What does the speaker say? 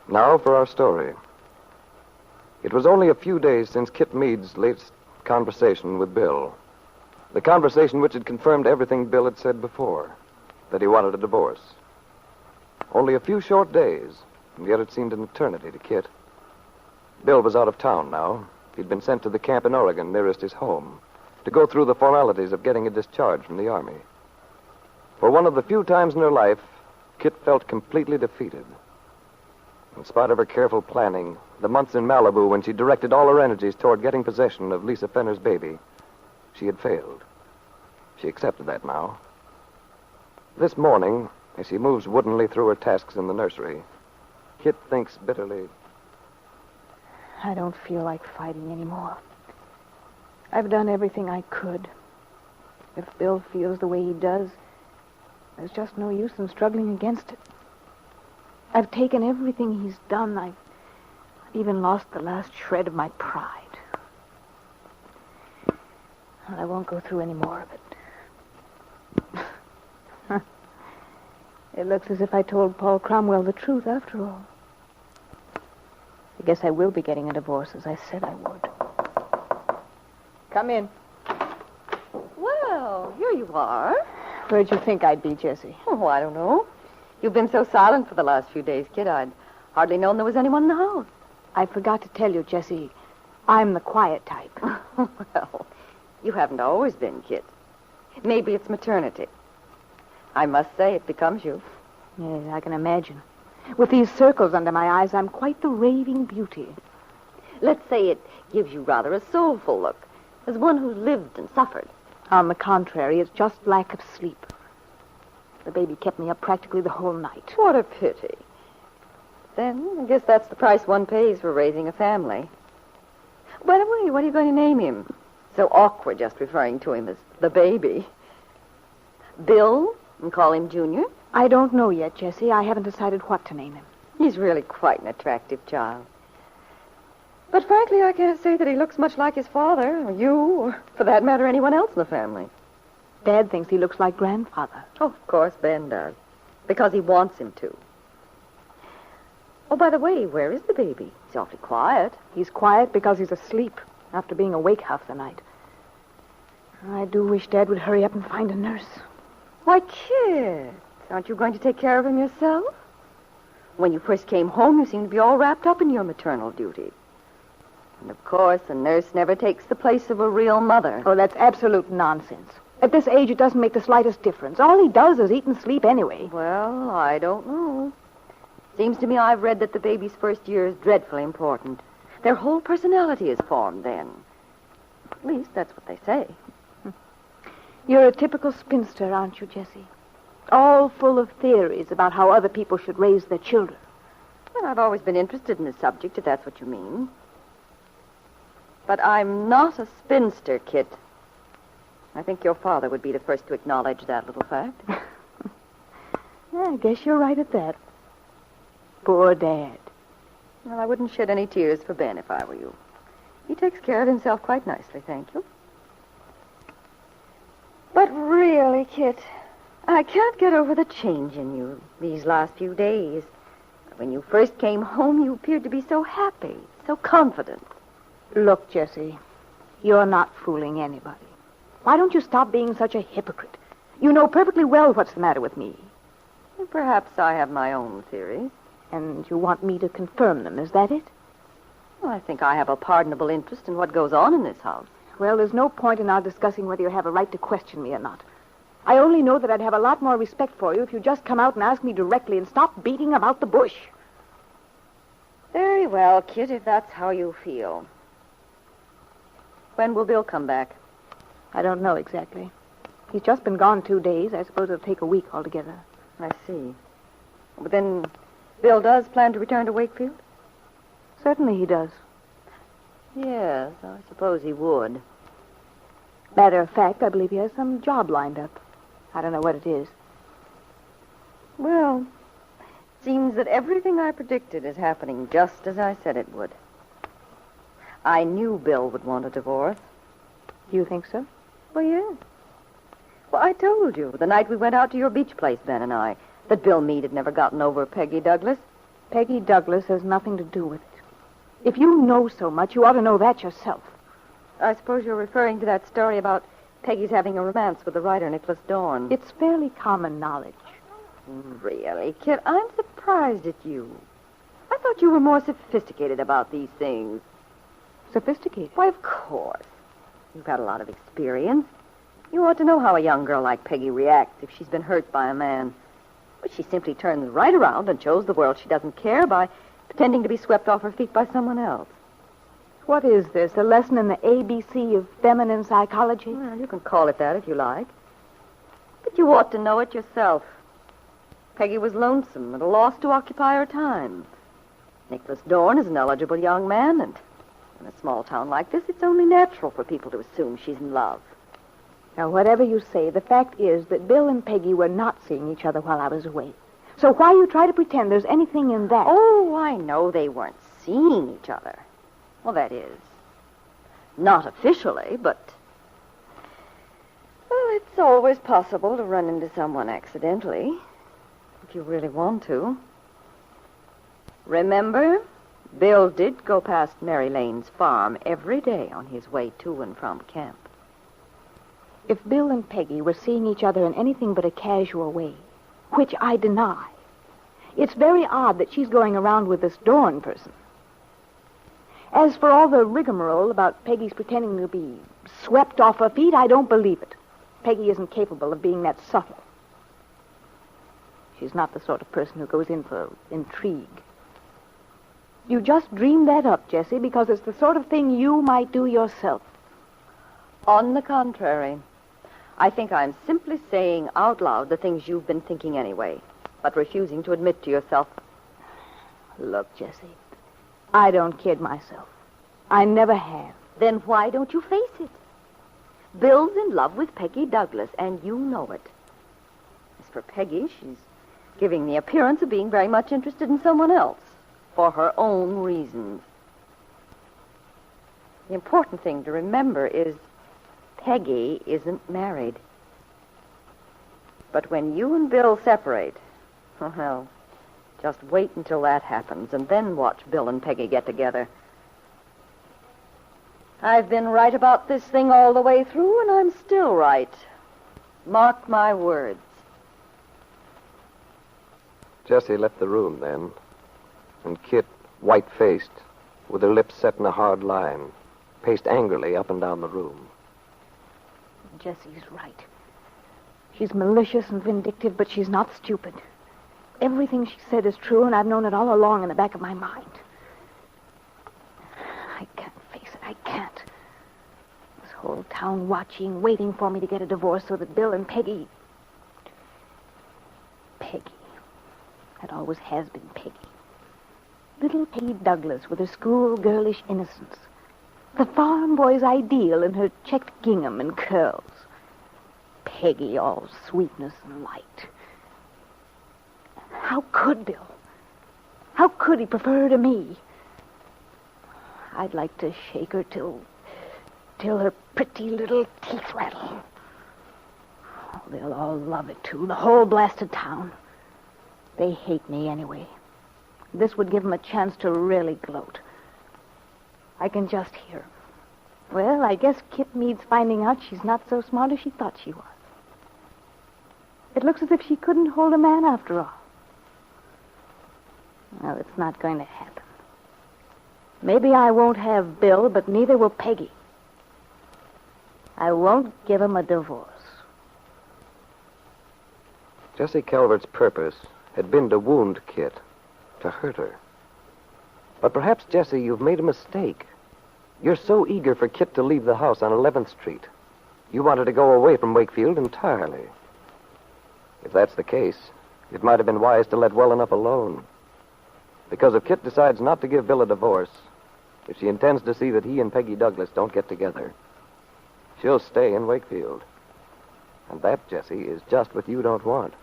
Now for our story. It was only a few days since Kitt Meade's latest conversation with Bill. The conversation which had confirmed everything Bill had said before, that he wanted a divorce. Only a few short days, and yet it seemed an eternity to Kitt. Bill was out of town now. He'd been sent to the camp in Oregon nearest his home to go through the formalities of getting a discharge from the Army. For one of the few times in her life, Kitt felt completely defeated. In spite of her careful planning, the months in Malibu when she directed all her energies toward getting possession of Lisa Fenner's baby, she had failed. She accepted that now. This morning, as she moves woodenly through her tasks in the nursery, Kitt thinks bitterly, I don't feel like fighting anymore. I've done everything I could. If Bill feels the way he does, there's just no use in struggling against it. I've taken everything he's done. I've even lost the last shred of my pride. Well, I won't go through any more of it. It looks as if I told Paul Cromwell the truth after all. I guess I will be getting a divorce, as I said I would. Come in. Well, here you are. Where'd you think I'd be, Jessie? Oh, I don't know. You've been so silent for the last few days, Kid. I'd hardly known there was anyone in the house. I forgot to tell you, Jessie, I'm the quiet type. Well, you haven't always been, Kid. Maybe it's maternity. I must say it becomes you. Yeah, I can imagine. With these circles under my eyes, I'm quite the raving beauty. Let's say it gives you rather a soulful look, as one who's lived and suffered. On the contrary, it's just lack of sleep. The baby kept me up practically the whole night. What a pity. Then I guess that's the price one pays for raising a family. By the way, what are you going to name him? So awkward just referring to him as the baby. Bill, and call him Junior? I don't know yet, Jessie. I haven't decided what to name him. He's really quite an attractive child. But frankly, I can't say that he looks much like his father, or you, or for that matter, anyone else in the family. Dad thinks he looks like Grandfather. Oh, of course, Ben does. Because he wants him to. Oh, by the way, where is the baby? He's awfully quiet. He's quiet because he's asleep after being awake half the night. I do wish Dad would hurry up and find a nurse. Why, Kit, aren't you going to take care of him yourself? When you first came home, you seemed to be all wrapped up in your maternal duty. And, of course, a nurse never takes the place of a real mother. Oh, that's absolute nonsense. At this age, it doesn't make the slightest difference. All he does is eat and sleep anyway. Well, I don't know. Seems to me I've read that the baby's first year is dreadfully important. Their whole personality is formed then. At least that's what they say. You're a typical spinster, aren't you, Jessie? All full of theories about how other people should raise their children. Well, I've always been interested in the subject, if that's what you mean. But I'm not a spinster, Kit. I think your father would be the first to acknowledge that little fact. Yeah, I guess you're right at that. Poor Dad. Well, I wouldn't shed any tears for Ben if I were you. He takes care of himself quite nicely, thank you. But really, Kit, I can't get over the change in you these last few days. When you first came home, you appeared to be so happy, so confident. Look, Jessie, you're not fooling anybody. Why don't you stop being such a hypocrite? You know perfectly well what's the matter with me. Perhaps I have my own theories. And you want me to confirm them, is that it? Well, I think I have a pardonable interest in what goes on in this house. Well, there's no point in our discussing whether you have a right to question me or not. I only know that I'd have a lot more respect for you if you just come out and ask me directly and stop beating about the bush. Very well, Kit, if that's how you feel. When will Bill come back? I don't know exactly. He's just been gone 2 days. I suppose it'll take a week altogether. I see. But then Bill does plan to return to Wakefield? Certainly he does. Yes, I suppose he would. Matter of fact, I believe he has some job lined up. I don't know what it is. Well, it seems that everything I predicted is happening just as I said it would. I knew Bill would want a divorce. You think so? Well, yes. Well, I told you the night we went out to your beach place, Ben and I, that Bill Meade had never gotten over Peggy Douglas. Peggy Douglas has nothing to do with it. If you know so much, you ought to know that yourself. I suppose you're referring to that story about Peggy's having a romance with the writer Nicholas Dorn. It's fairly common knowledge. Really, Kitt, I'm surprised at you. I thought you were more sophisticated about these things. Sophisticated? Why, of course. You've got a lot of experience. You ought to know how a young girl like Peggy reacts if she's been hurt by a man. But she simply turns right around and shows the world she doesn't care by pretending to be swept off her feet by someone else. What is this, a lesson in the ABC of feminine psychology? Well, you can call it that if you like. But you ought to know it yourself. Peggy was lonesome, at a loss to occupy her time. Nicholas Dorn is an eligible young man, and in a small town like this, it's only natural for people to assume she's in love. Now, whatever you say, the fact is that Bill and Peggy were not seeing each other while I was away. So why you try to pretend there's anything in that? Oh, I know they weren't seeing each other. Well, that is, not officially, but... Well, it's always possible to run into someone accidentally, if you really want to. Remember, Bill did go past Mary Lane's farm every day on his way to and from camp. If Bill and Peggy were seeing each other in anything but a casual way, which I deny, it's very odd that she's going around with this Dorn person. As for all the rigmarole about Peggy's pretending to be swept off her feet, I don't believe it. Peggy isn't capable of being that subtle. She's not the sort of person who goes in for intrigue. You just dreamed that up, Jessie, because it's the sort of thing you might do yourself. On the contrary, I think I'm simply saying out loud the things you've been thinking anyway, but refusing to admit to yourself. Look, Jessie, I don't kid myself. I never have. Then why don't you face it? Bill's in love with Peggy Douglas, and you know it. As for Peggy, she's giving the appearance of being very much interested in someone else, for her own reasons. The important thing to remember is Peggy isn't married. But when you and Bill separate, well, just wait until that happens, and then watch Bill and Peggy get together. I've been right about this thing all the way through, and I'm still right. Mark my words. Jessie left the room then, and Kitt, white-faced, with her lips set in a hard line, paced angrily up and down the room. Jessie's right. She's malicious and vindictive, but she's not stupid. Everything she said is true, and I've known it all along in the back of my mind. I can't face it. I can't. This whole town watching, waiting for me to get a divorce so that Bill and Peggy... Peggy. That always has been Peggy. Little Peggy Douglas with her school-girlish innocence. The farm boy's ideal in her checked gingham and curls. Peggy, all sweetness and light. How could Bill? How could he prefer her to me? I'd like to shake her till her pretty little teeth rattle. Oh, they'll all love it, too, the whole blasted town. They hate me anyway. This would give them a chance to really gloat. I can just hear him. Well, I guess Kitt needs finding out she's not so smart as she thought she was. It looks as if she couldn't hold a man after all. Well, it's not going to happen. Maybe I won't have Bill, but neither will Peggy. I won't give him a divorce. Jessie Calvert's purpose had been to wound Kitt, to hurt her. But perhaps, Jessie, you've made a mistake. You're so eager for Kitt to leave the house on 11th Street. You wanted to go away from Wakefield entirely. If that's the case, it might have been wise to let well enough alone. Because if Kitt decides not to give Bill a divorce, if she intends to see that he and Peggy Douglas don't get together, she'll stay in Wakefield. And that, Jessie, is just what you don't want.